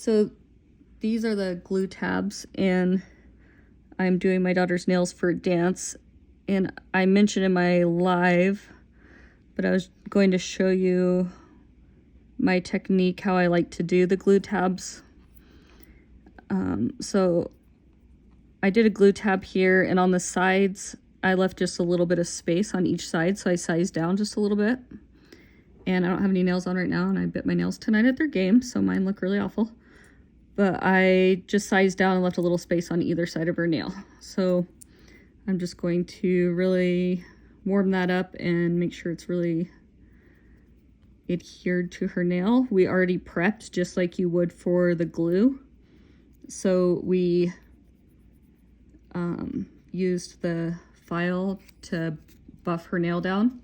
So these are the glue tabs, and I'm doing my daughter's nails for a dance. And I mentioned in my live, but I was going to show you my technique, how I like to do the glue tabs. So I did a glue tab here, and on the sides, I left just a little bit of space on each side, so I sized down just a little bit. And I don't have any nails on right now, and I bit my nails tonight at their game, so mine look really awful. But I just sized down and left a little space on either side of her nail. So I'm just going to really warm that up and make sure it's really adhered to her nail. We already prepped just like you would for the glue. So we used the file to buff her nail down,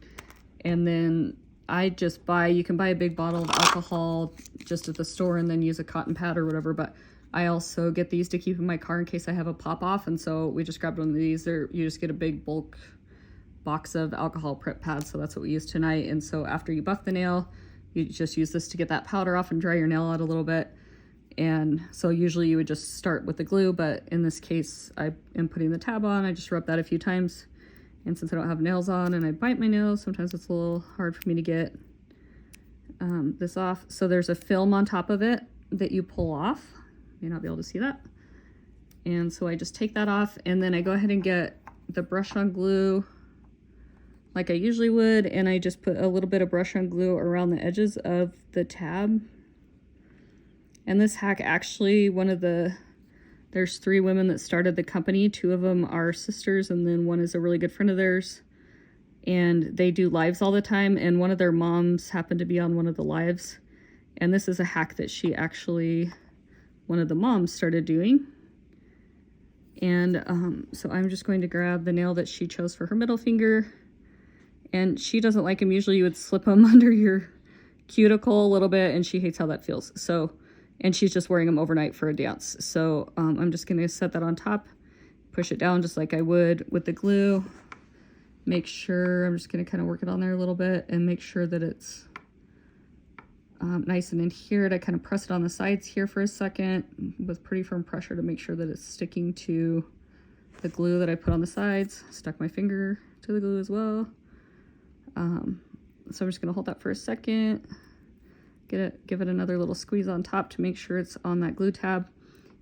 and then I just you can buy a big bottle of alcohol just at the store and then use a cotton pad or whatever, but I also get these to keep in my car in case I have a pop off, and so we just grabbed one of these. You just get a big bulk box of alcohol prep pads, so that's what we used tonight. And so after you buff the nail, you just use this to get that powder off and dry your nail out a little bit. And so usually you would just start with the glue, but in this case I am putting the tab on. I just rub that a few times, and since I don't have nails on and I bite my nails, sometimes it's a little hard for me to get this off. So there's a film on top of it that you pull off. You may not be able to see that. And so I just take that off, and then I go ahead and get the brush on glue like I usually would, and I just put a little bit of brush on glue around the edges of the tab. And this hack, actually, there's 3 women that started the company. 2 of them are sisters, and then one is a really good friend of theirs. And they do lives all the time, and one of their moms happened to be on one of the lives. And this is a hack that one of the moms started doing. And so I'm just going to grab the nail that she chose for her middle finger. And she doesn't like them. Usually you would slip them under your cuticle a little bit, and she hates how that feels. And she's just wearing them overnight for a dance. So I'm just gonna set that on top, push it down just like I would with the glue. Make sure, I'm just gonna kind of work it on there a little bit and make sure that it's nice and adhered. I kind of press it on the sides here for a second with pretty firm pressure to make sure that it's sticking to the glue that I put on the sides. Stuck my finger to the glue as well. So I'm just gonna hold that for a second. Give it another little squeeze on top to make sure it's on that glue tab,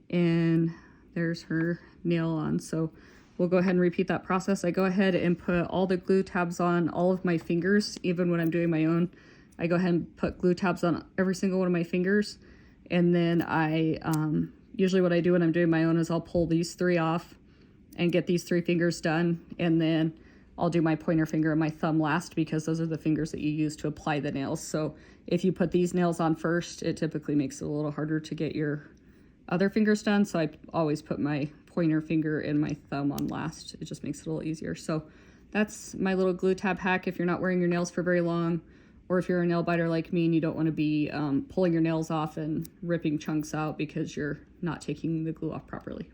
and there's her nail on. So we'll go ahead and repeat that process. I go ahead and put all the glue tabs on all of my fingers. Even when I'm doing my own, I go ahead and put glue tabs on every single one of my fingers. And then usually what I do when I'm doing my own is I'll pull these 3 off and get these 3 fingers done, and then I'll do my pointer finger and my thumb last, because those are the fingers that you use to apply the nails. So if you put these nails on first, it typically makes it a little harder to get your other fingers done. So I always put my pointer finger and my thumb on last. It just makes it a little easier. So that's my little glue tab hack if you're not wearing your nails for very long, or if you're a nail biter like me and you don't want to be pulling your nails off and ripping chunks out because you're not taking the glue off properly.